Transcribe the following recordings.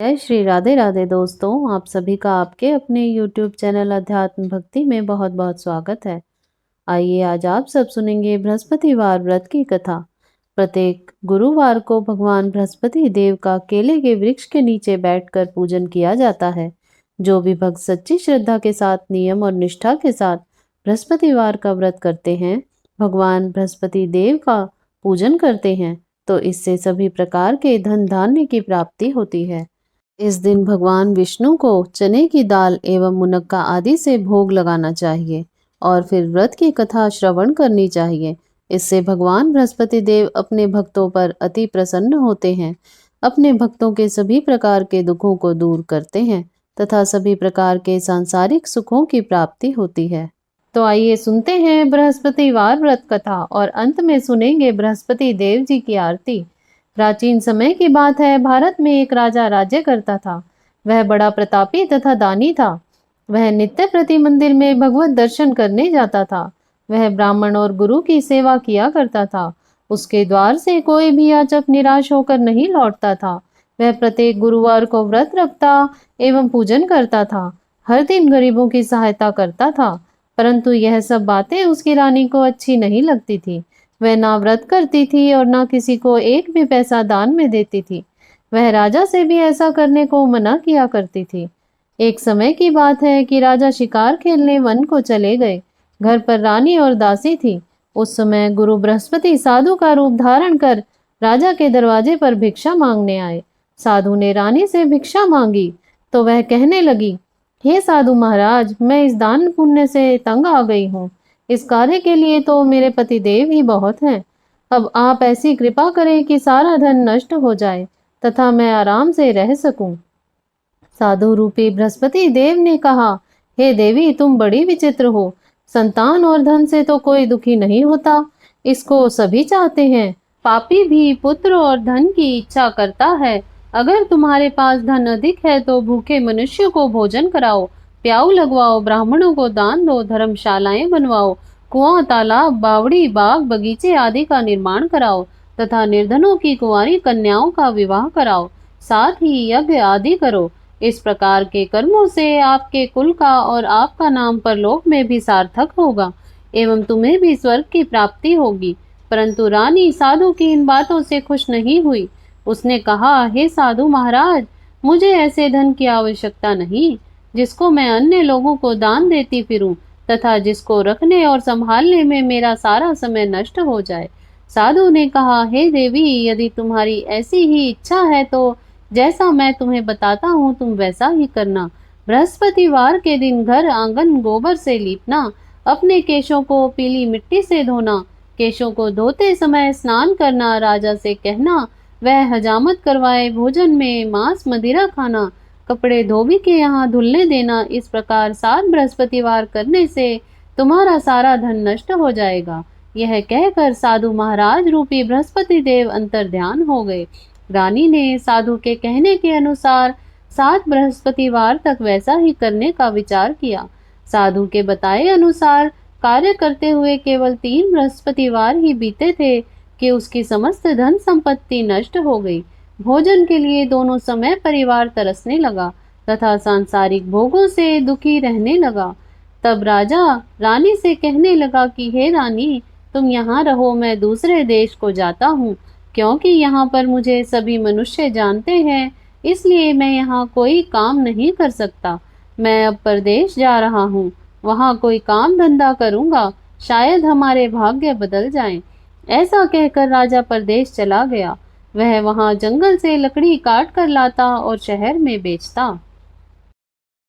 जय श्री राधे राधे दोस्तों, आप सभी का आपके अपने YouTube चैनल अध्यात्म भक्ति में बहुत बहुत स्वागत है। आइए आज आप सब सुनेंगे बृहस्पतिवार व्रत की कथा। प्रत्येक गुरुवार को भगवान बृहस्पति देव का केले के वृक्ष के नीचे बैठकर पूजन किया जाता है। जो भी भक्त सच्ची श्रद्धा के साथ नियम और निष्ठा के साथ बृहस्पतिवार का व्रत करते हैं, भगवान बृहस्पति देव का पूजन करते हैं, तो इससे सभी प्रकार के धन धान्य की प्राप्ति होती है। इस दिन भगवान विष्णु को चने की दाल एवं मुनक्का आदि से भोग लगाना चाहिए और फिर व्रत की कथा श्रवण करनी चाहिए। इससे भगवान बृहस्पति देव अपने भक्तों पर अति प्रसन्न होते हैं, अपने भक्तों के सभी प्रकार के दुखों को दूर करते हैं तथा सभी प्रकार के सांसारिक सुखों की प्राप्ति होती है। तो आइए सुनते हैं बृहस्पतिवार व्रत कथा और अंत में सुनेंगे बृहस्पति देव जी की आरती। प्राचीन समय की बात है। भारत में एक राजा राज्य करता था। वह बड़ा प्रतापी तथा दानी था। वह नित्य प्रति मंदिर में भगवत दर्शन करने जाता था। वह ब्राह्मण और गुरु की सेवा किया करता था। उसके द्वार से कोई भी याचक निराश होकर नहीं लौटता था। वह प्रत्येक गुरुवार को व्रत रखता एवं पूजन करता था। हर दिन गरीबों की सहायता करता था। परंतु यह सब बातें उसकी रानी को अच्छी नहीं लगती थी। वह ना व्रत करती थी और ना किसी को एक भी पैसा दान में देती थी। वह राजा से भी ऐसा करने को मना किया करती थी। एक समय की बात है कि राजा शिकार खेलने वन को चले गए। घर पर रानी और दासी थी। उस समय गुरु बृहस्पति साधु का रूप धारण कर राजा के दरवाजे पर भिक्षा मांगने आए। साधु ने रानी से भिक्षा मांगी तो वह कहने लगी, हे साधु महाराज, मैं इस दान पुण्य से तंग आ गई हूँ। इस कार्य के लिए तो मेरे पति देव ही बहुत हैं। अब आप ऐसी कृपा करें कि सारा धन नष्ट हो जाए तथा मैं आराम से रह सकूं। साधु रूपी बृहस्पति देव ने कहा, हे देवी, तुम बड़ी विचित्र हो। संतान और धन से तो कोई दुखी नहीं होता, इसको सभी चाहते हैं। पापी भी पुत्र और धन की इच्छा करता है। अगर तुम्हारे पास धन अधिक है तो भूखे मनुष्य को भोजन कराओ, प्याऊ लगवाओ, ब्राह्मणों को दान दो, धर्मशालाएं बनवाओ, कुआं, तालाब, बावड़ी, बाग, बगीचे आदि का निर्माण कराओ तथा निर्धनों की कुंवारी कन्याओं का विवाह कराओ। साथ ही यज्ञ आदि करो। इस प्रकार के कर्मों से आपके कुल का और आपका नाम परलोक में भी सार्थक होगा एवं तुम्हें भी स्वर्ग की प्राप्ति होगी। परंतु रानी साधु की इन बातों से खुश नहीं हुई। उसने कहा, हे साधु महाराज, मुझे ऐसे धन की आवश्यकता नहीं जिसको मैं अन्य लोगों को दान देती फिरूं तथा जिसको रखने और संभालने में मेरा सारा समय नष्ट हो जाए। साधु ने कहा, हे देवी, यदि तुम्हारी ऐसी ही इच्छा है तो जैसा मैं तुम्हें बताता हूँ तुम वैसा ही करना। बृहस्पतिवार के दिन घर आंगन गोबर से लीपना, अपने केशों को पीली मिट्टी से धोना, केशों को धोते समय स्नान करना, राजा से कहना वह हजामत करवाए, भोजन में मांस मदिरा खाना, कपड़े धोबी के यहाँ धुलने देना। इस प्रकार 7 बृहस्पतिवार करने से तुम्हारा सारा धन नष्ट हो जाएगा। यह कहकर साधु महाराज रूपी बृहस्पति देव अंतर ध्यान हो गए। रानी ने साधु के कहने के अनुसार 7 बृहस्पतिवार तक वैसा ही करने का विचार किया। साधु के बताए अनुसार कार्य करते हुए केवल 3 बृहस्पतिवार ही बीते थे कि उसकी समस्त धन संपत्ति नष्ट हो गई। भोजन के लिए दोनों समय परिवार तरसने लगा तथा सांसारिक भोगों से दुखी रहने लगा। तब राजा रानी से कहने लगा कि हे रानी, तुम यहाँ रहो, मैं दूसरे देश को जाता हूँ, क्योंकि यहाँ पर मुझे सभी मनुष्य जानते हैं, इसलिए मैं यहाँ कोई काम नहीं कर सकता। मैं अब परदेश जा रहा हूँ, वहाँ कोई काम धंधा करूँगा, शायद हमारे भाग्य बदल जाएं। ऐसा कहकर राजा परदेश चला गया। वह वहां जंगल से लकड़ी काट कर लाता और शहर में बेचता।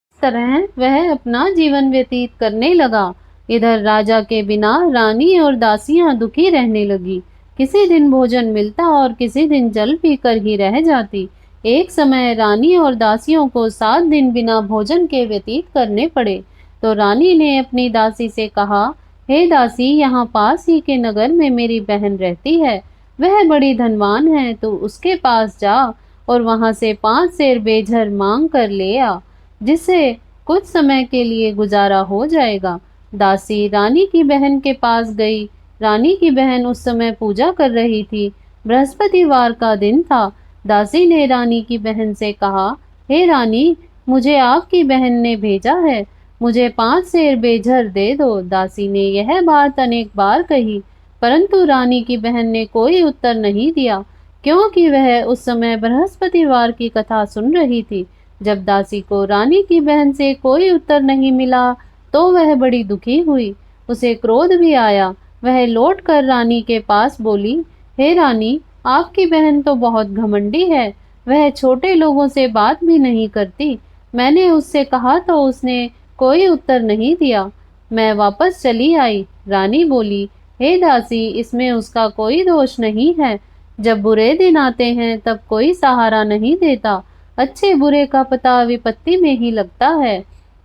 इस तरह वह अपना जीवन व्यतीत करने लगा। इधर राजा के बिना रानी और दासियां दुखी रहने लगी। किसी दिन भोजन मिलता और किसी दिन जल पीकर ही रह जाती। एक समय रानी और दासियों को 7 दिन बिना भोजन के व्यतीत करने पड़े। तो रानी ने अपनी दासी से कहा, हे दासी, यहाँ पास ही के नगर में मेरी बहन रहती है। वह बड़ी धनवान है, तो उसके पास जा और वहां से 5 सेर बेझर मांग कर ले आ, जिससे कुछ समय के लिए गुजारा हो जाएगा। दासी रानी की बहन के पास गई। रानी की बहन उस समय पूजा कर रही थी। बृहस्पतिवार का दिन था। दासी ने रानी की बहन से कहा, हे रानी, मुझे आपकी बहन ने भेजा है, मुझे 5 सेर बेझर दे दो। दासी ने यह बात अनेक बार कही, परंतु रानी की बहन ने कोई उत्तर नहीं दिया, क्योंकि वह उस समय बृहस्पतिवार की कथा सुन रही थी। जब दासी को रानी की बहन से कोई उत्तर नहीं मिला, तो वह बड़ी दुखी हुई, उसे क्रोध भी आया। वह लौटकर रानी के पास बोली, हे रानी, आपकी बहन तो बहुत घमंडी है, वह छोटे लोगों से बात भी नहीं करती। मैंने उससे कहा तो उसने कोई उत्तर नहीं दिया। मैं वापस चली आई। रानी बोली, हे दासी, इसमें उसका कोई दोष नहीं है। जब बुरे दिन आते हैं तब कोई सहारा नहीं देता। अच्छे बुरे का पता विपत्ति में ही लगता है।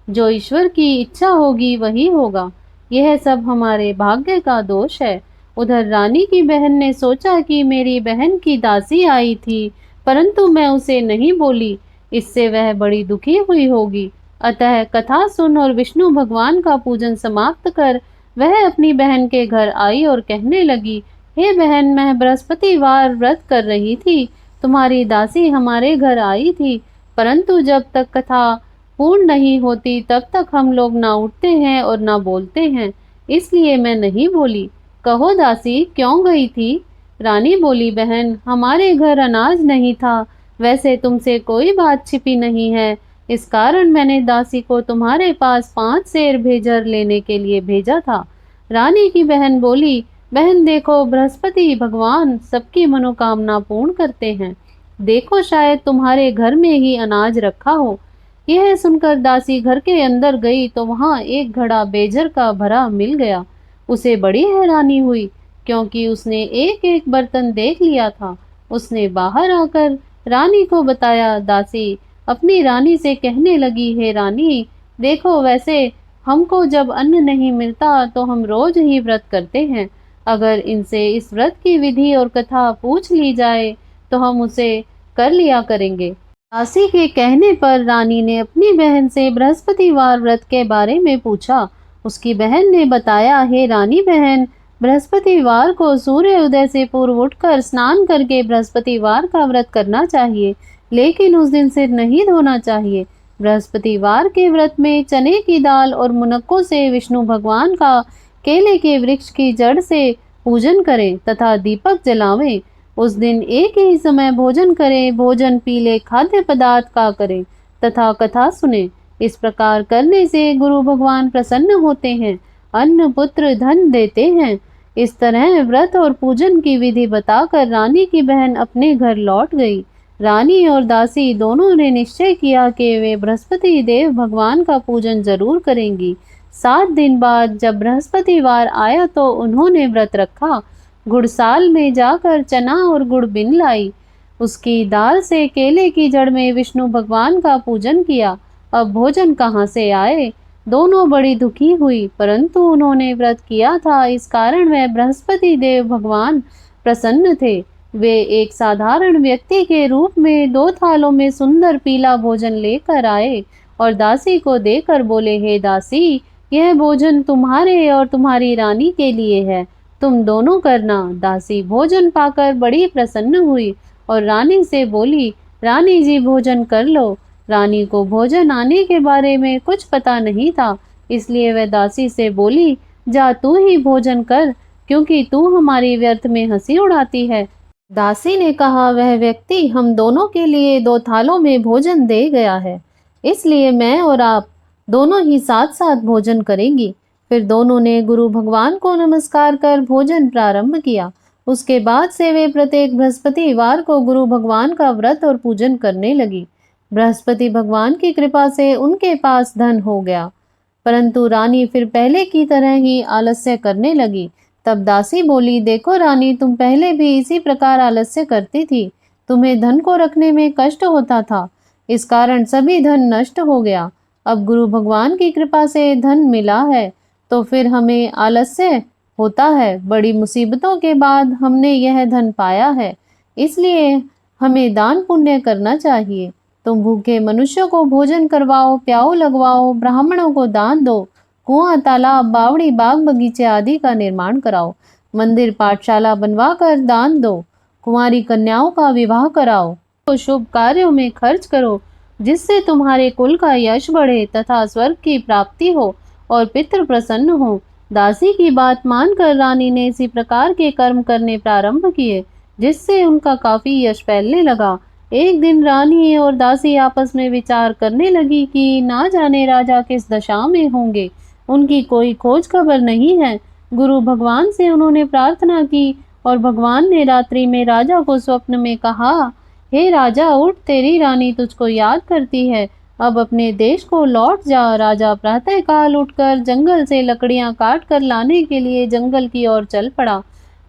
जो ईश्वर की इच्छा होगी वही होगा। यह सब हमारे भाग्य का दोष है। उधर रानी की बहन ने सोचा कि मेरी बहन की दासी आई थी, परंतु मैं उसे नहीं बोली, इससे वह बड़ी दुखी हुई होगी। अतः कथा सुन और विष्णु भगवान का पूजन समाप्त कर वह अपनी बहन के घर आई और कहने लगी, हे बहन, मैं बृहस्पतिवार व्रत कर रही थी, तुम्हारी दासी हमारे घर आई थी, परंतु जब तक कथा पूर्ण नहीं होती तब तक हम लोग ना उठते हैं और ना बोलते हैं, इसलिए मैं नहीं बोली। कहो दासी, क्यों गई थी? रानी बोली, बहन, हमारे घर अनाज नहीं था, वैसे तुमसे कोई बात छिपी नहीं है, इस कारण मैंने दासी को तुम्हारे पास 5 सेर भेजर लेने के लिए भेजा था। रानी की बहन बोली, बहन देखो, बृहस्पति भगवान सबकी मनोकामना पूर्ण करते हैं, देखो शायद तुम्हारे घर में ही अनाज रखा हो। यह सुनकर दासी घर के अंदर गई तो वहां एक घड़ा बेजर का भरा मिल गया। उसे बड़ी हैरानी हुई, क्योंकि उसने एक एक बर्तन देख लिया था। उसने बाहर आकर रानी को बताया। दासी अपनी रानी से कहने लगी, हे रानी, देखो, वैसे हमको जब अन्न नहीं मिलता तो हम रोज ही व्रत करते हैं। अगर इनसे इस व्रत की विधि और कथा पूछ ली जाए तो हम उसे कर लिया करेंगे। दासी के कहने पर रानी ने अपनी बहन से बृहस्पतिवार व्रत के बारे में पूछा। उसकी बहन ने बताया, हे रानी बहन, बृहस्पतिवार को सूर्य उदय से पूर्व उठकर स्नान करके बृहस्पतिवार का व्रत करना चाहिए, लेकिन उस दिन सिर नहीं धोना चाहिए। बृहस्पतिवार के व्रत में चने की दाल और मुनक्कों से विष्णु भगवान का केले के वृक्ष की जड़ से पूजन करें तथा दीपक जलावें। उस दिन एक ही समय भोजन करें, भोजन पीले खाद्य पदार्थ का करें तथा कथा सुने। इस प्रकार करने से गुरु भगवान प्रसन्न होते हैं, अन्न पुत्र धन देते हैं। इस तरह व्रत और पूजन की विधि बताकर रानी की बहन अपने घर लौट गई। रानी और दासी दोनों ने निश्चय किया कि वे बृहस्पति देव भगवान का पूजन जरूर करेंगी। 7 दिन बाद जब बृहस्पतिवार आया तो उन्होंने व्रत रखा। गुड़साल में जाकर चना और गुड़ बिन लाई, उसकी दाल से केले की जड़ में विष्णु भगवान का पूजन किया। अब भोजन कहाँ से आए? दोनों बड़ी दुखी हुई, परंतु उन्होंने व्रत किया था, इस कारण वह बृहस्पति देव भगवान प्रसन्न थे। वे एक साधारण व्यक्ति के रूप में 2 थालों में सुंदर पीला भोजन लेकर आए और दासी को देकर बोले, हे दासी, यह भोजन तुम्हारे और तुम्हारी रानी के लिए है, तुम दोनों करना। दासी भोजन पाकर बड़ी प्रसन्न हुई और रानी से बोली, रानी जी, भोजन कर लो। रानी को भोजन आने के बारे में कुछ पता नहीं था, इसलिए वह दासी से बोली, जा तू ही भोजन कर, क्योंकि तू हमारी व्यर्थ में हंसी उड़ाती है। दासी ने कहा, वह व्यक्ति हम दोनों के लिए 2 थालों में भोजन दे गया है, इसलिए मैं और आप दोनों ही साथ साथ भोजन करेंगी। फिर दोनों ने गुरु भगवान को नमस्कार कर भोजन प्रारंभ किया। उसके बाद से वे प्रत्येक बृहस्पतिवार को गुरु भगवान का व्रत और पूजन करने लगी। बृहस्पति भगवान की कृपा से उनके पास धन हो गया, परंतु रानी फिर पहले की तरह ही आलस्य करने लगी। तब दासी बोली, देखो रानी, तुम पहले भी इसी प्रकार आलस्य करती थी, तुम्हें धन को रखने में कष्ट होता था, इस कारण सभी धन नष्ट हो गया। अब गुरु भगवान की कृपा से धन मिला है तो फिर हमें आलस्य होता है। बड़ी मुसीबतों के बाद हमने यह धन पाया है, इसलिए हमें दान पुण्य करना चाहिए। तुम भूखे मनुष्यों को भोजन करवाओ, प्याऊ लगवाओ, ब्राह्मणों को दान दो, कुआं, तालाब, बावड़ी, बाग बगीचे आदि का निर्माण कराओ, मंदिर पाठशाला बनवा कर दान दो, कुंवारी कन्याओं का विवाह कराओ, को शुभ कार्यों में खर्च करो, जिससे तुम्हारे कुल का यश बढ़े तथा स्वर्ग की प्राप्ति हो और पितृ प्रसन्न हो। दासी की बात मानकर रानी ने इसी प्रकार के कर्म करने प्रारंभ किए, जिससे उनका काफी यश फैलने लगा। एक दिन रानी और दासी आपस में विचार करने लगी कि ना जाने राजा किस दशा में होंगे, उनकी कोई खोज खबर नहीं है। गुरु भगवान से उन्होंने प्रार्थना की और भगवान ने रात्रि में राजा को स्वप्न में कहा, हे राजा उठ, तेरी रानी तुझको याद करती है, अब अपने देश को लौट जा। राजा प्रातःकाल उठकर जंगल से लकड़ियां काट कर लाने के लिए जंगल की ओर चल पड़ा।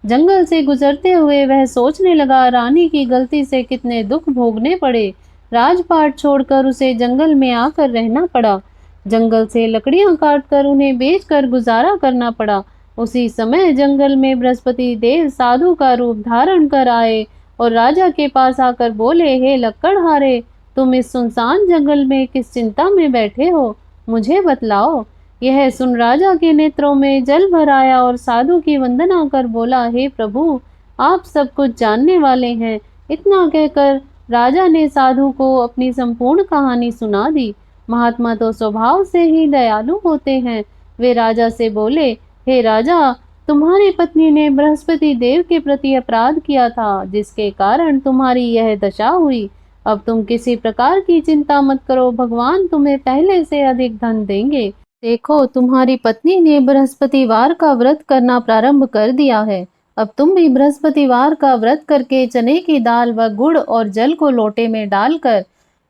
जंगल से गुजरते हुए वह सोचने लगा, रानी की गलती से कितने दुख भोगने पड़े। राजपाट छोड़कर उसे जंगल में आकर रहना पड़ा। जंगल से लकड़ियां काटकर उन्हें बेचकर गुजारा करना पड़ा। उसी समय जंगल में बृहस्पति देव साधु का रूप धारण कर आए और राजा के पास आकर बोले, हे लक्कड़हारे, तुम इस सुनसान जंगल में किस चिंता में बैठे हो, मुझे बतलाओ। यह सुन राजा के नेत्रों में जल भर आया और साधु की वंदना कर बोला, हे प्रभु, आप सब कुछ जानने वाले हैं। इतना कहकर राजा ने साधु को अपनी संपूर्ण कहानी सुना दी। महात्मा तो स्वभाव से ही दयालु होते हैं। वे राजा से बोले, हे राजा, तुम्हारी पत्नी ने बृहस्पति देव के प्रति अपराध किया था, जिसके कारण तुम्हारी यह दशा हुई। अब तुम किसी प्रकार की चिंता मत करो, भगवान तुम्हें पहले से अधिक धन देंगे। देखो, तुम्हारी पत्नी ने बृहस्पतिवार का व्रत करना प्रारंभ कर दिया है। अब तुम भी बृहस्पतिवार का व्रत करके चने की दाल व गुड़ और जल को लोटे में डालकर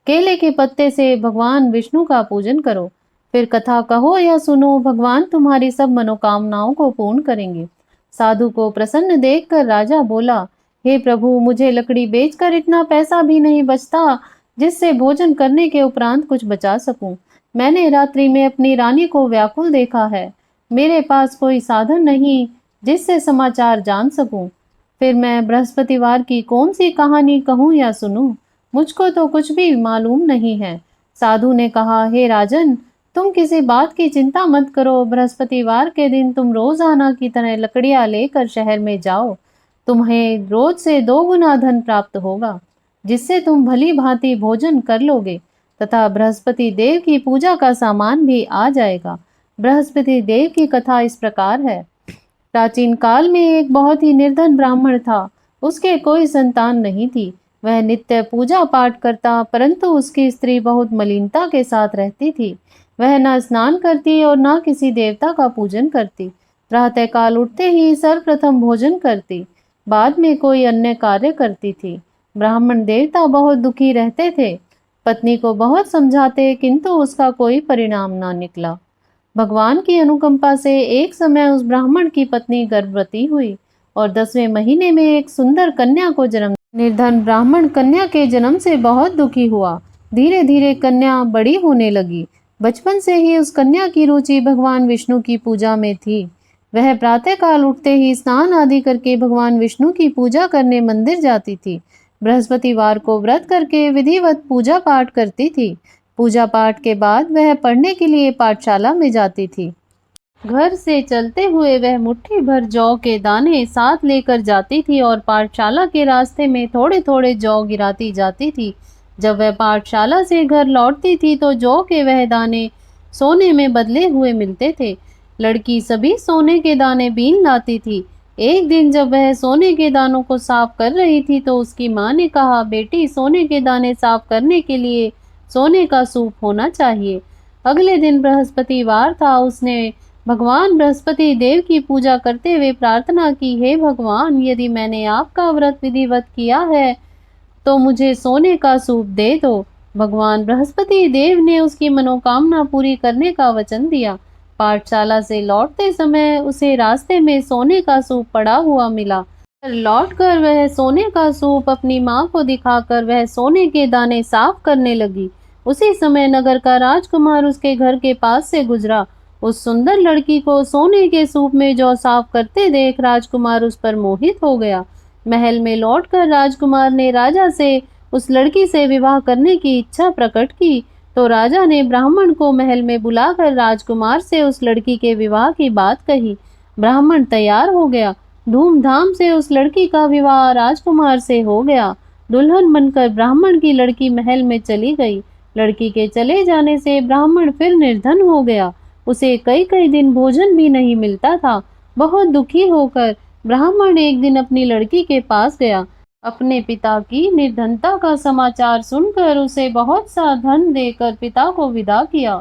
केले के पत्ते से भगवान विष्णु का पूजन करो। फिर कथा कहो या सुनो, भगवान तुम्हारी सब मनोकामनाओं को पूर्ण करेंगे। साधु को प्रसन्न देखकर राजा बोला, हे प्रभु, मुझे लकड़ी बेचकर इतना पैसा भी नहीं बचता जिससे भोजन करने के उपरांत कुछ बचा सकूं। मैंने रात्रि में अपनी रानी को व्याकुल देखा है। मेरे पास कोई साधन नहीं जिससे समाचार जान सकूं। फिर मैं बृहस्पतिवार की कौन सी कहानी कहूं या सुनूं? मुझको तो कुछ भी मालूम नहीं है। साधु ने कहा, हे राजन, तुम किसी बात की चिंता मत करो। बृहस्पतिवार के दिन तुम रोजाना की तरह लकड़ियां लेकर शहर में जाओ। तुम्हें रोज से 2 गुना धन प्राप्त होगा, जिससे तुम भली भांति भोजन कर लोगे तथा बृहस्पति देव की पूजा का सामान भी आ जाएगा। बृहस्पति देव की कथा इस प्रकार है। प्राचीन काल में एक बहुत ही निर्धन ब्राह्मण था। उसके कोई संतान नहीं थी। वह नित्य पूजा पाठ करता, परंतु उसकी स्त्री बहुत मलिनता के साथ रहती थी। वह न स्नान करती और न किसी देवता का पूजन करती। प्रातःकाल उठते ही सर्वप्रथम भोजन करती, बाद में कोई अन्य कार्य करती थी। ब्राह्मण देवता बहुत दुखी रहते थे। पत्नी को बहुत समझाते, किंतु उसका कोई परिणाम न निकला। भगवान की अनुकंपा से एक समय उस ब्राह्मण की पत्नी गर्भवती हुई और 10वें महीने में एक सुंदर कन्या को जन्म। निर्धन ब्राह्मण कन्या के जन्म से बहुत दुखी हुआ। धीरे धीरे कन्या बड़ी होने लगी। बचपन से ही उस कन्या की रुचि भगवान विष्णु की पूजा में थी। वह प्रातःकाल उठते ही स्नान आदि करके भगवान विष्णु की पूजा करने मंदिर जाती थी। बृहस्पतिवार को व्रत करके विधिवत पूजा पाठ करती थी। पूजा पाठ के बाद वह पढ़ने के लिए पाठशाला में जाती थी। घर से चलते हुए वह मुट्ठी भर जौ के दाने साथ लेकर जाती थी और पाठशाला के रास्ते में थोड़े थोड़े जौ गिराती जाती थी। जब वह पाठशाला से घर लौटती थी तो जौ के वह दाने सोने में बदले हुए मिलते थे। लड़की सभी सोने के दाने बीन लाती थी। एक दिन जब वह सोने के दानों को साफ कर रही थी तो उसकी माँ ने कहा, बेटी, सोने के दाने साफ करने के लिए सोने का सूप होना चाहिए। अगले दिन बृहस्पतिवार था। उसने भगवान बृहस्पति देव की पूजा करते हुए प्रार्थना की, हे भगवान, यदि मैंने आपका व्रत विधिवत किया है तो मुझे सोने का सूप दे दो। भगवान बृहस्पति देव ने उसकी मनोकामना पूरी करने का वचन दिया। पाठशाला से लौटते समय उसे रास्ते में सोने का सूप पड़ा हुआ मिला। लौटकर वह सोने का सूप अपनी माँ को दिखाकर वह सोने के दाने साफ करने लगी। उसी समय नगर का राजकुमार उसके घर के पास से गुजरा। उस सुंदर लड़की को सोने के सूप में जौ साफ करते देख राजकुमार उस पर मोहित हो गया। महल में लौटकर राजकुमार ने राजा से उस लड़की से विवाह करने की इच्छा प्रकट की, तो राजा ने ब्राह्मण को महल में बुलाकर राजकुमार से उस लड़की के विवाह की बात कही। ब्राह्मण तैयार हो गया। धूमधाम से उस लड़की का विवाह राजकुमार से हो गया। दुल्हन बनकर ब्राह्मण की लड़की महल में चली गई। लड़की के चले जाने से ब्राह्मण फिर निर्धन हो गया। उसे कई कई दिन भोजन भी नहीं मिलता था। बहुत दुखी होकर ब्राह्मण एक दिन अपनी लड़की के पास गया। अपने पिता की निर्धनता का समाचार सुनकर उसे बहुत सा धन देकर पिता को विदा किया।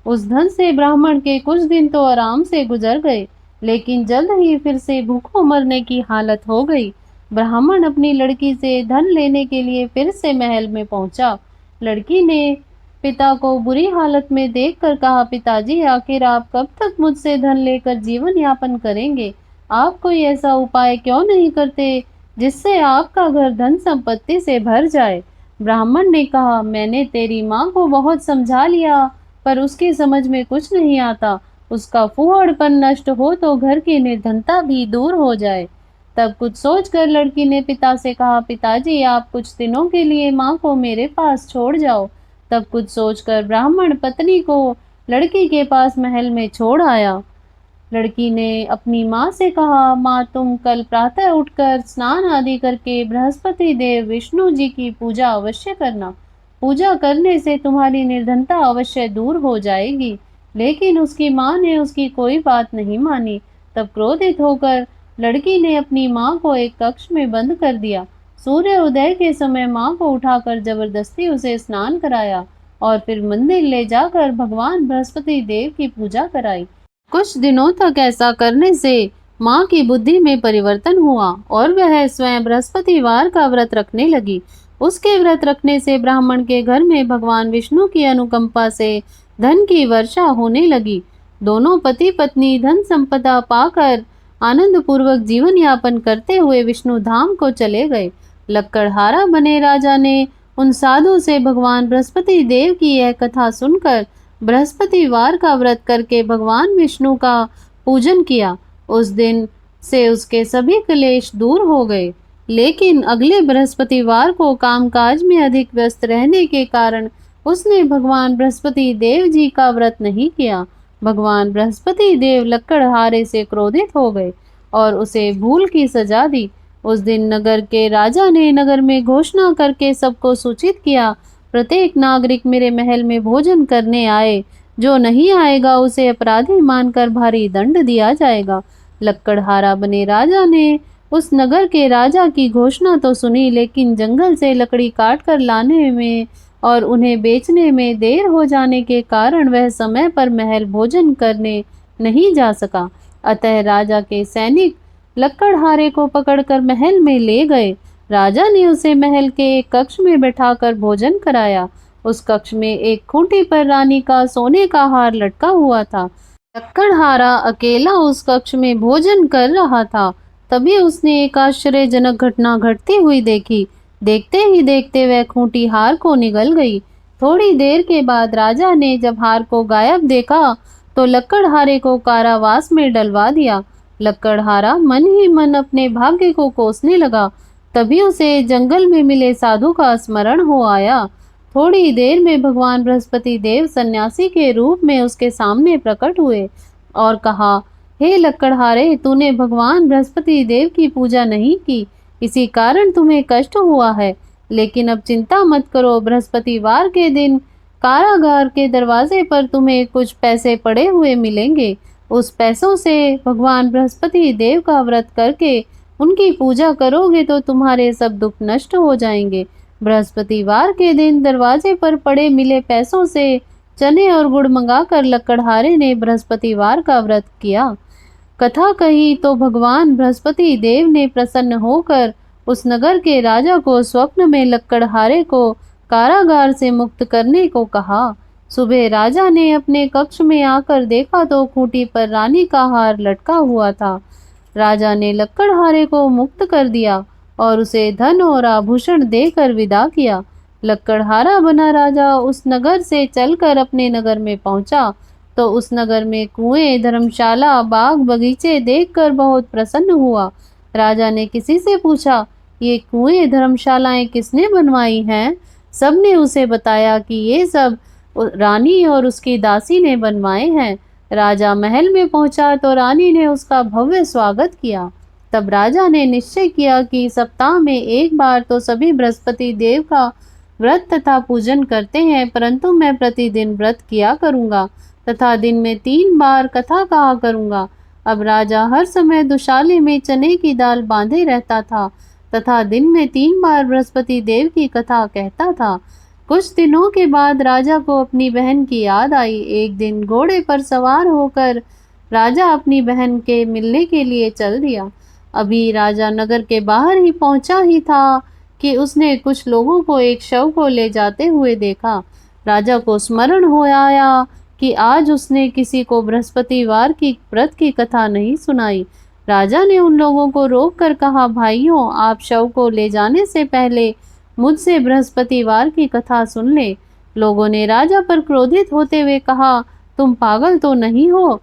उस धन से ब्राह्मण के कुछ दिन तो आराम से गुजर गए, लेकिन जल्द ही फिर से भूखों मरने की हालत हो गई। ब्राह्मण अपनी लड़की से धन लेने के लिए फिर से महल में पहुंचा। लड़की ने पिता को बुरी हालत में देखकर कहा, पिताजी, आखिर आप कब तक मुझसे धन लेकर जीवन यापन करेंगे? आप कोई ऐसा उपाय क्यों नहीं करते जिससे आपका घर धन संपत्ति से भर जाए? ब्राह्मण ने कहा, मैंने तेरी माँ को बहुत समझा लिया, पर उसकी समझ में कुछ नहीं आता। उसका फूहड़पन नष्ट हो तो घर की निर्धनता भी दूर हो जाए। तब कुछ सोचकर लड़की ने पिता से कहा, पिताजी, आप कुछ दिनों के लिए माँ को मेरे पास छोड़ जाओ। तब कुछ सोचकर ब्राह्मण पत्नी को लड़की के पास महल में छोड़ आया। लड़की ने अपनी माँ से कहा, माँ, तुम कल प्रातः उठकर स्नान आदि करके बृहस्पति देव विष्णु जी की पूजा अवश्य करना। पूजा करने से तुम्हारी निर्धनता अवश्य दूर हो जाएगी। लेकिन उसकी माँ ने उसकी कोई बात नहीं मानी। तब क्रोधित होकर लड़की ने अपनी माँ को एक कक्ष में बंद कर दिया। सूर्य उदय के समय माँ को उठाकर जबरदस्ती उसे स्नान कराया और फिर मंदिर ले जाकर भगवान बृहस्पति देव की पूजा कराई। कुछ दिनों तक ऐसा करने से माँ की बुद्धि में परिवर्तन हुआ और वह स्वयं बृहस्पतिवार का व्रत रखने लगी। उसके व्रत रखने से ब्राह्मण के घर में भगवान विष्णु की अनुकंपा से धन की वर्षा होने लगी। दोनों पति पत्नी धन संपदा पाकर आनंद पूर्वक जीवन यापन करते हुए विष्णु धाम को चले गए। लक्कड़हारा बने राजा ने उन साधु से भगवान बृहस्पति देव की यह कथा सुनकर बृहस्पतिवार का व्रत करके भगवान विष्णु का पूजन किया। उस दिन से उसके सभी क्लेश दूर हो गए। लेकिन अगले बृहस्पतिवार को कामकाज में अधिक व्यस्त रहने के कारण उसने भगवान बृहस्पति देव जी का व्रत नहीं किया। भगवान बृहस्पति देव लक्कड़हारे से क्रोधित हो गए और उसे भूल की सजा दी। उस दिन नगर के राजा ने नगर में घोषणा करके सबको सूचित किया, प्रत्येक नागरिक मेरे महल में भोजन करने आए। जो नहीं आएगा उसे अपराधी मानकर भारी दंड दिया जाएगा। लक्कड़हारा बने राजा ने उस नगर के राजा की घोषणा तो सुनी, लेकिन जंगल से लकड़ी काट कर लाने में और उन्हें बेचने में देर हो जाने के कारण वह समय पर महल भोजन करने नहीं जा सका। अतः राजा के सैनिक लक्कड़हारे को पकड़कर महल में ले गए। राजा ने उसे महल के एक कक्ष में बैठाकर भोजन कराया। उस कक्ष में एक खूंटी पर रानी का सोने का हार लटका हुआ था। लक्कड़हारा अकेला उस कक्ष में भोजन कर रहा था। तभी उसने एक आश्चर्यजनक घटना घटती हुई देखी। देखते ही देखते वह खूंटी हार को निगल गई। थोड़ी देर के बाद राजा ने जब हार को गायब देखा तो लक्कड़हारे को कारावास में डलवा दिया। लक्कड़हारा मन ही मन अपने भाग्य को कोसने लगा। तभी उसे जंगल में मिले साधु का स्मरण हो आया। थोड़ी देर में भगवान बृहस्पति देव सन्यासी के रूप में उसके सामने प्रकट हुए और कहा, हे लक्कड़हारे, तूने भगवान बृहस्पति देव की पूजा नहीं की, इसी कारण तुम्हें कष्ट हुआ है। लेकिन अब चिंता मत करो, बृहस्पतिवार के दिन कारागार के दरवाजे पर तुम्हें कुछ पैसे पड़े हुए मिलेंगे। उस पैसों से भगवान बृहस्पति देव का व्रत करके उनकी पूजा करोगे तो तुम्हारे सब दुख नष्ट हो जाएंगे। बृहस्पतिवार के दिन दरवाजे पर पड़े मिले पैसों से चने और गुड़ मंगाकर लक्कड़हारे ने बृहस्पतिवार का व्रत किया। कथा कही तो भगवान बृहस्पति देव ने प्रसन्न होकर उस नगर के राजा को स्वप्न में लक्कड़हारे को कारागार से मुक्त करने को कहा। सुबह राजा ने अपने कक्ष में आकर देखा तो खूंटी पर रानी का हार लटका हुआ था। राजा ने लक्कड़हारे को मुक्त कर दिया और उसे धन और आभूषण देकर विदा किया। लक्कड़हारा बना राजा उस नगर से चलकर अपने नगर में पहुंचा तो उस नगर में कुएं, धर्मशाला, बाग बगीचे देखकर बहुत प्रसन्न हुआ। राजा ने किसी से पूछा, ये कुएं, धर्मशालाएं किसने बनवाई हैं? सबने उसे बताया कि ये सब रानी और उसकी दासी ने बनवाए हैं। राजा महल में पहुंचा तो रानी ने उसका भव्य स्वागत किया। तब राजा ने निश्चय किया कि सप्ताह में एक बार तो सभी बृहस्पति देव का व्रत तथा पूजन करते हैं, परंतु मैं प्रतिदिन व्रत किया करूंगा तथा दिन में 3 बार कथा कहा करूंगा। अब राजा हर समय दुशाले में चने की दाल बांधे रहता था तथा दिन में 3 बार बृहस्पति देव की कथा कहता था। कुछ दिनों के बाद राजा को अपनी बहन की याद आई। एक दिन घोड़े पर सवार होकर राजा अपनी बहन के मिलने के लिए चल दिया। अभी राजा नगर के बाहर ही पहुंचा ही था कि उसने कुछ लोगों को एक शव को ले जाते हुए देखा। राजा को स्मरण हो आया कि आज उसने किसी को बृहस्पतिवार की व्रत की कथा नहीं सुनाई। राजा ने उन लोगों को रोक कर कहा, भाइयों, आप शव को ले जाने से पहले मुझसे बृहस्पतिवार की कथा सुन ले। लोगों ने राजा पर क्रोधित होते हुए कहा, तुम पागल तो नहीं हो?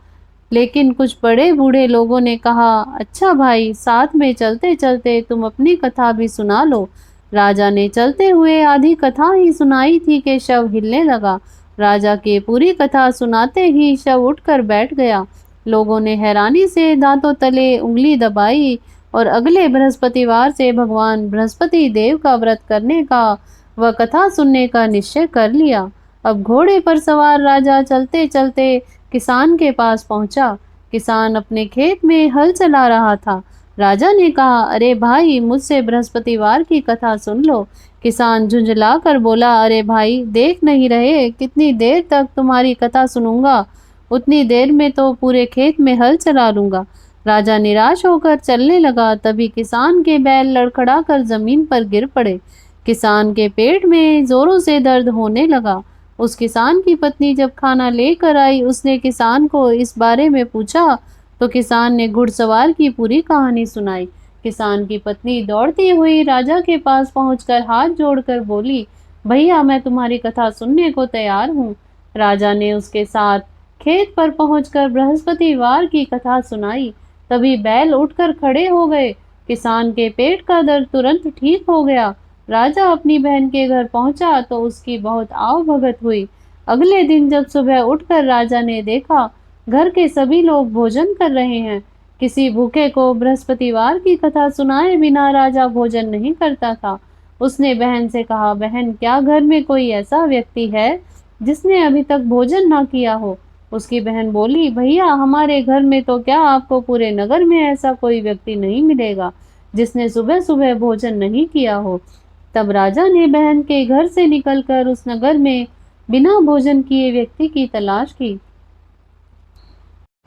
लेकिन कुछ बड़े बूढ़े लोगों ने कहा, अच्छा भाई, साथ में चलते चलते तुम अपनी कथा भी सुना लो। राजा ने चलते हुए आधी कथा ही सुनाई थी कि शव हिलने लगा। राजा के पूरी कथा सुनाते ही शव उठकर बैठ गया। लोगों ने हैरानी से दांतों तले उंगली दबाई और अगले बृहस्पतिवार से भगवान बृहस्पति देव का व्रत करने का व कथा सुनने का निश्चय कर लिया। अब घोड़े पर सवार राजा चलते चलते किसान के पास पहुंचा। किसान अपने खेत में हल चला रहा था। राजा ने कहा, अरे भाई, मुझसे बृहस्पतिवार की कथा सुन लो। किसान झुंझला कर बोला, अरे भाई, देख नहीं रहे कितनी देर तक तुम्हारी कथा सुनूंगा? उतनी देर में तो पूरे खेत में हल चला लूंगा। राजा निराश होकर चलने लगा। तभी किसान के बैल लड़खड़ा कर जमीन पर गिर पड़े। किसान के पेट में जोरों से दर्द होने लगा। उस किसान की पत्नी जब खाना लेकर आई, उसने किसान को इस बारे में पूछा तो किसान ने घुड़सवार की पूरी कहानी सुनाई। किसान की पत्नी दौड़ती हुई राजा के पास पहुंचकर हाथ जोड़कर बोली, भैया, मैं तुम्हारी कथा सुनने को तैयार हूँ। राजा ने उसके साथ खेत पर पहुंचकर बृहस्पतिवार की कथा सुनाई। तभी बैल उठकर खड़े हो गए। किसान के पेट का दर्द तुरंत ठीक हो गया। राजा अपनी बहन के घर पहुंचा तो उसकी बहुत आवभगत हुई। अगले दिन जब सुबह उठकर राजा ने देखा, घर के सभी लोग भोजन कर रहे हैं। किसी भूखे को बृहस्पतिवार की कथा सुनाए बिना राजा भोजन नहीं करता था। उसने बहन से कहा, बहन, क्या घर में कोई ऐसा व्यक्ति है जिसने अभी तक भोजन ना किया हो? उसकी बहन बोली, भैया, हमारे घर में तो क्या, आपको पूरे नगर में ऐसा कोई व्यक्ति नहीं मिलेगा जिसने सुबह सुबह भोजन नहीं किया हो। तब राजा ने बहन के घर से निकलकर उस नगर में बिना भोजन किए व्यक्ति की तलाश की।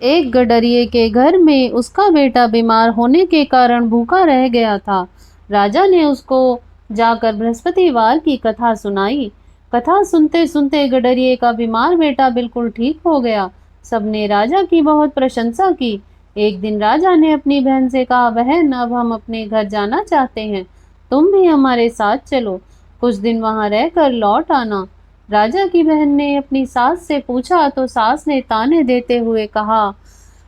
एक गडरिये के घर में उसका बेटा बीमार होने के कारण भूखा रह गया था। राजा ने उसको जाकर बृहस्पतिवार की कथा सुनाई। कथा सुनते सुनते गडरिये का बीमार बेटा बिल्कुल ठीक हो गया। सबने राजा की बहुत प्रशंसा की। एक दिन राजा ने अपनी बहन से कहा, बहन, अब हम अपने घर जाना चाहते हैं, तुम भी हमारे साथ चलो। कुछ दिन वहां रहकर लौट आना। राजा की बहन ने अपनी सास से पूछा तो सास ने ताने देते हुए कहा,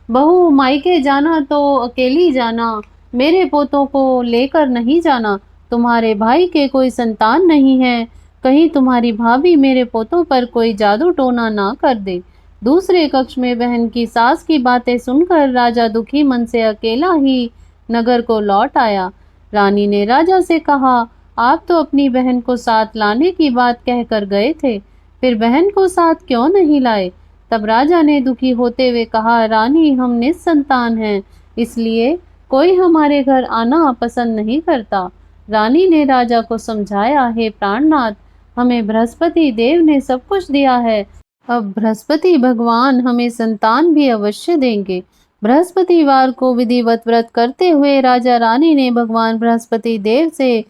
बहू, मायके जाना तो अकेली जाना, मेरे पोतों को लेकर नहीं जाना। तुम्हारे भाई के कोई संतान नहीं है, कहीं तुम्हारी भाभी मेरे पोतों पर कोई जादू टोना ना कर दे। दूसरे कक्ष में बहन की सास की बातें सुनकर राजा दुखी मन से अकेला ही नगर को लौट आया। रानी ने राजा से कहा, आप तो अपनी बहन को साथ लाने की बात कहकर गए थे, फिर बहन को साथ क्यों नहीं लाए? तब राजा ने दुखी होते हुए कहा, रानी, हम निसंतान हैं, इसलिए कोई हमारे घर आना पसंद नहीं करता। रानी ने राजा को समझाया, हे प्राणनाथ, हमें बृहस्पति देव ने सब कुछ दिया है, अब बृहस्पति भगवान हमें संतान भी अवश्य देंगे। बृहस्पतिवार को विधिवत व्रत करते हुए राजा रानी ने भगवान बृहस्पति देव से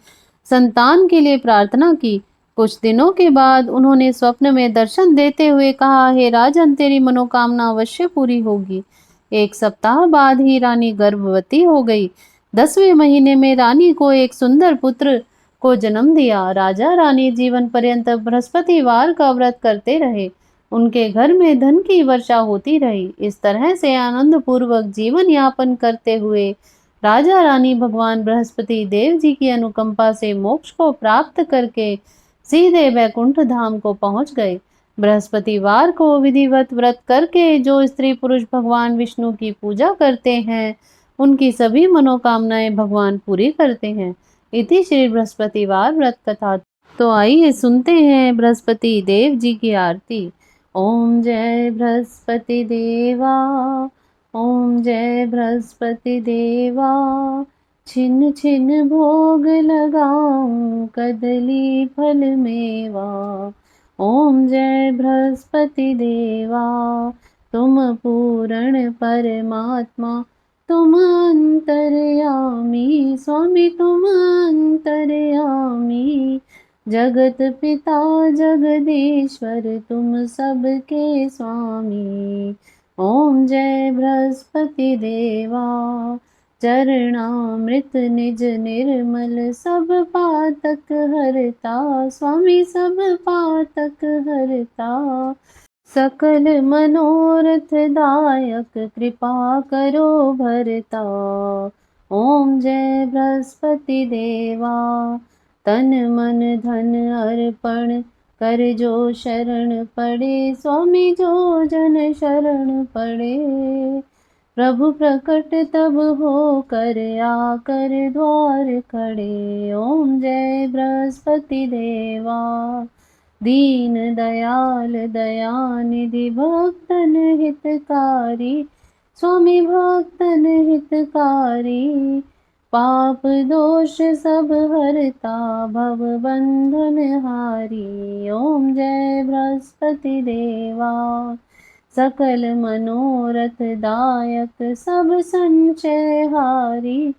संतान के लिए प्रार्थना की। कुछ दिनों के बाद उन्होंने स्वप्न में दर्शन देते हुए कहा, हे राजन, तेरी मनोकामना अवश्य पूरी होगी। एक सप्ताह बाद ही रानी गर्भवती हो गई। 10वें महीने में रानी को एक सुंदर पुत्र को जन्म दिया। राजा रानी जीवन पर्यंत बृहस्पतिवार का व्रत करते रहे। उनके घर में धन की वर्षा होती रही। इस तरह से आनंद पूर्वक जीवन यापन करते हुए राजा रानी भगवान बृहस्पति देव जी की अनुकंपा से मोक्ष को प्राप्त करके सीधे वैकुंठ धाम को पहुंच गए। बृहस्पतिवार को विधिवत व्रत करके जो स्त्री पुरुष भगवान विष्णु की पूजा करते हैं, उनकी सभी मनोकामनाएं भगवान पूरी करते हैं। इति श्री बृहस्पतिवार व्रत कथा। तो आइए सुनते हैं बृहस्पति देव जी की आरती। ओम जय बृहस्पति देवा, ओम जय बृहस्पति देवा। छिन छिन भोग लगाऊं कदली फल मेवा। ओम जय बृहस्पति देवा, तुम पूर्ण परमात्मा, तुम अंतर्यामी स्वामी, तुम अंतर्यामी। जगत पिता जगदीश्वर, तुम सबके स्वामी। ओम जय बृहस्पति देवा, चरणामृत निज निर्मल, सब पातक हरता स्वामी, सब पातक हरता। सकल मनोरथ दायक, कृपा करो भरता। ओम जय बृहस्पति देवा, तन मन धन अर्पण कर जो शरण पड़े स्वामी, जो जन शरण पड़े। प्रभु प्रकट तब हो कर आकर द्वार खड़े। ओम जय बृहस्पति देवा, दीन दयाल दयानिधि, भक्तन हितकारी स्वामी, भक्तन हितकारी। पाप दोष सब हरता, भव बंधन हारी। ओम जय बृहस्पति देवा, सकल मनोरथ दायक, सब संचय हारी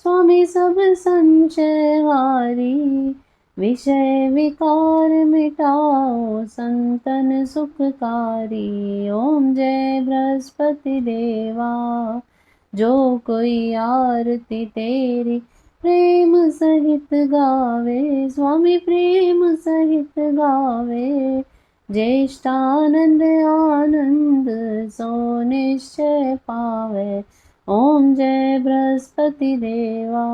स्वामी, सब संचय हारी। विषय विकार मिटाओ, संतन सुखकारी। ओम जय बृहस्पति देवा, जो कोई आरती तेरी प्रेम सहित गावे स्वामी, प्रेम सहित गावे। ज्येष्ठानंद आनंद सो निश्चय पावे। ओम जय बृहस्पति देवा,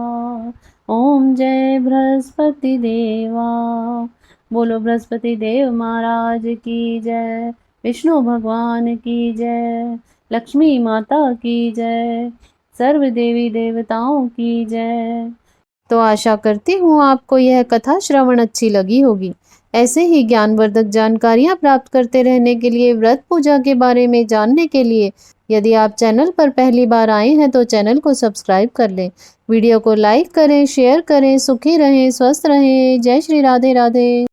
ओम जय बृहस्पति देवा। बोलो बृहस्पति देव महाराज की जय, विष्णु भगवान की जय, लक्ष्मी माता की जय, सर्व देवी देवताओं की जय। तो आशा करती हूँ आपको यह कथा श्रवण अच्छी लगी होगी। ऐसे ही ज्ञानवर्धक जानकारियाँ प्राप्त करते रहने के लिए, व्रत पूजा के बारे में जानने के लिए यदि आप चैनल पर पहली बार आए हैं तो चैनल को सब्सक्राइब कर लें। वीडियो को लाइक करें, शेयर करें। सुखी रहें, स्वस्थ रहें। जय श्री राधे राधे।